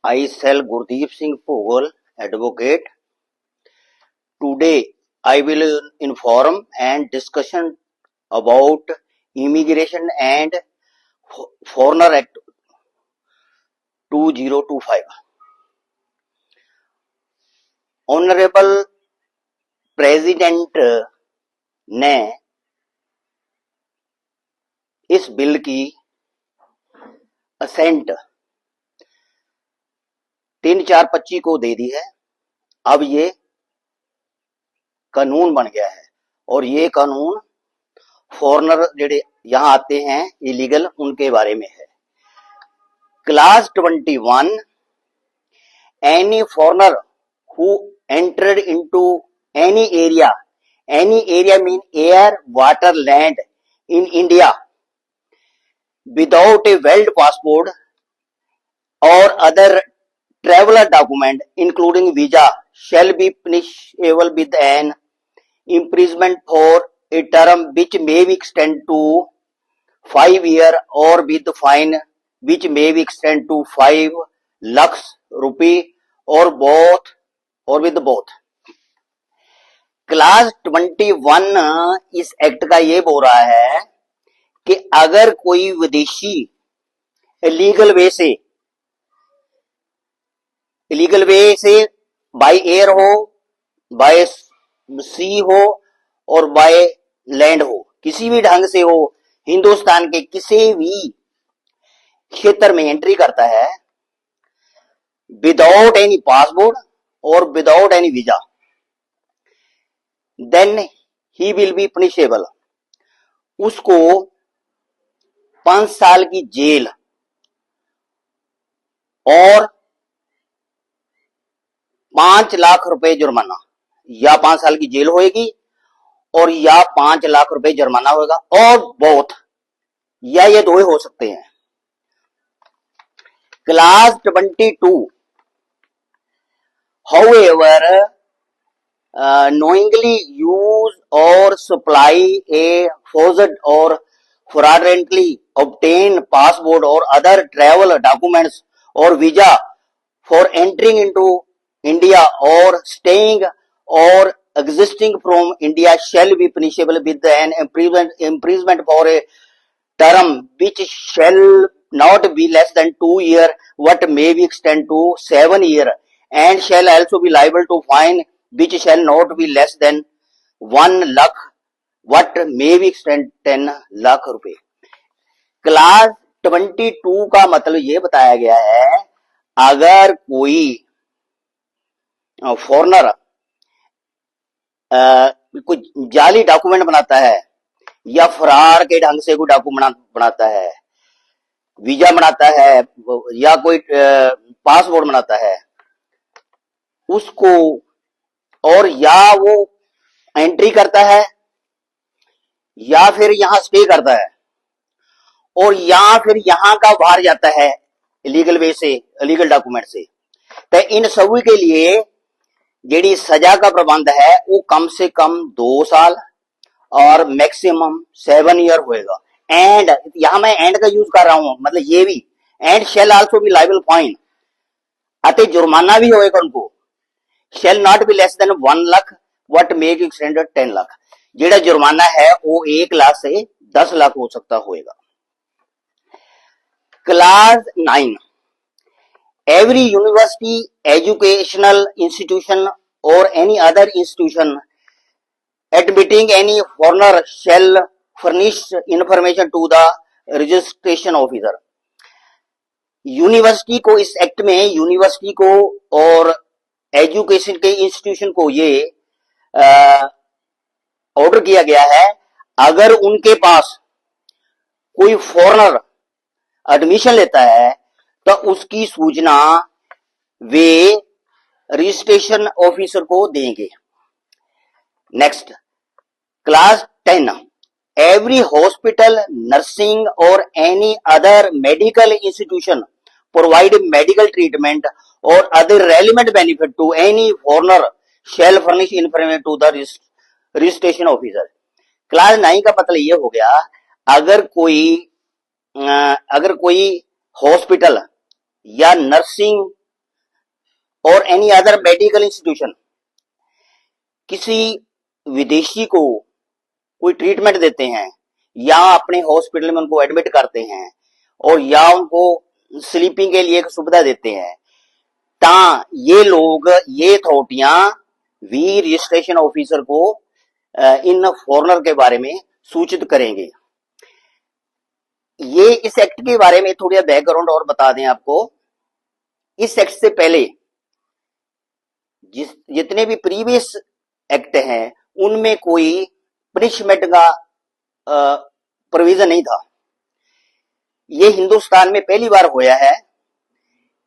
I shall Gurdeep Singh Pogal, advocate. Today I will inform and discussion about Immigration and Foreigner Act 2025. Honorable President ने इस bill की ascent 3/4/25 को दे दी है। अब ये कानून बन गया है और ये कानून फॉरेनर जेडे यहां आते हैं इलीगल उनके बारे में है। Class 21 any foreigner who entered into any area mean air water land in India without a valid passport or other traveler document including visa shall be punishable with an imprisonment for a term which may be extended to 5 years or with fine which may be extended to 5 lakhs rupee or both or with both। Class 21 इस act का ये बोल रहा है कि अगर कोई विदेशी इलीगल वे से बाय एयर हो, बाय सी हो और बाय लैंड हो, किसी भी ढंग से हो, हिंदुस्तान के किसी भी क्षेत्र में एंट्री करता है विदाउट एनी पासपोर्ट और without any visa, then he will be punishable. उसको 5 साल की जेल और 5 लाख रुपए जुर्माना, या 5 साल की जेल होएगी और या 5 लाख रुपए जुर्माना होगा और बोथ, या ये दो हो सकते हैं। Class 22 however knowingly use or supply a forged or fraudulently obtain passport or other travel documents or visa for entering into India or staying or existing from India shall be punishable with an imprisonment for a term which shall not be less than 2 years, what may be extended to 7 years, and shall also be liable to fine which shall not be less than 1 lakh, what may be extended 10 lakh रुपए। Class 22 का मतलब ये बताया गया है, अगर कोई foreigner कोई जाली डॉक्यूमेंट बनाता है या फरार के ढंग से कोई डॉक्यूमेंट बनाता है, वीजा बनाता है या कोई पासपोर्ट बनाता है, उसको और या वो एंट्री करता है या फिर यहां स्टे करता है और या फिर यहां का बाहर जाता है इलीगल वे से, इलीगल डॉक्यूमेंट से, तो इन सभी के लिए जेडी सजा का प्रबंध है वो कम से कम 2 साल और मैक्सिमम 7 ईयर होएगा। एंड यहां मैं एंड का यूज कर रहा हूं, मतलब ये भी and shall also be liable fine, अते जुर्माना भी होएगा उनको, shall not be less than 1 lakh what make extended 10 lakh, जेड़ा जुर्माना है वो 1 लाख से 10 लाख हो सकता होएगा। Class 9 every university, educational institution or any other institution admitting any foreigner shall furnish information to the registration officer। University को इस एक्ट में यूनिवर्सिटी को और एजुकेशन के इंस्टीट्यूशन को ये ऑर्डर किया गया है, अगर उनके पास कोई फॉरेनर एडमिशन लेता है तो उसकी सूचना वे रजिस्ट्रेशन ऑफिसर को देंगे। Next class 10 every hospital, nursing और any other medical institution provide medical treatment और other relevant benefit to any foreigner shall furnish information to the registration officer. Class 9 का मतलब ये हो गया, अगर कोई हॉस्पिटल या नर्सिंग और एनी अदर मेडिकल इंस्टीट्यूशन किसी विदेशी को कोई ट्रीटमेंट देते हैं या अपने हॉस्पिटल में उनको एडमिट करते हैं और या उनको स्लीपिंग के लिए एक सुविधा देते हैं, ता ये लोग ये अथॉरिटियां वी रजिस्ट्रेशन ऑफिसर को इन फॉरनर के बारे में सूचित करेंगे। ये इस एक्ट के बारे में थोड़ा बैकग्राउंड और बता दें आपको। इस एक्ट से पहले जितने भी प्रीवियस एक्ट हैं उनमें कोई पनिशमेंट का प्रोविजन नहीं था। ये हिंदुस्तान में पहली बार होया है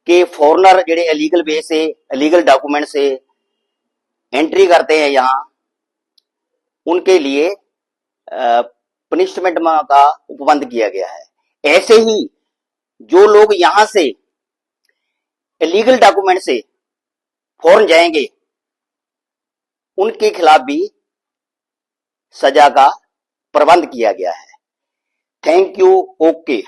कि फॉरनर जेडे इलीगल वे से इलीगल डॉक्यूमेंट से एंट्री करते हैं यहां, उनके लिए पनिशमेंट का उपबंध किया गया है। ऐसे ही जो लोग यहां से इलीगल डॉक्यूमेंट से फॉरेन जाएंगे उनके खिलाफ भी सजा का प्रबंध किया गया है। Thank you. ओके।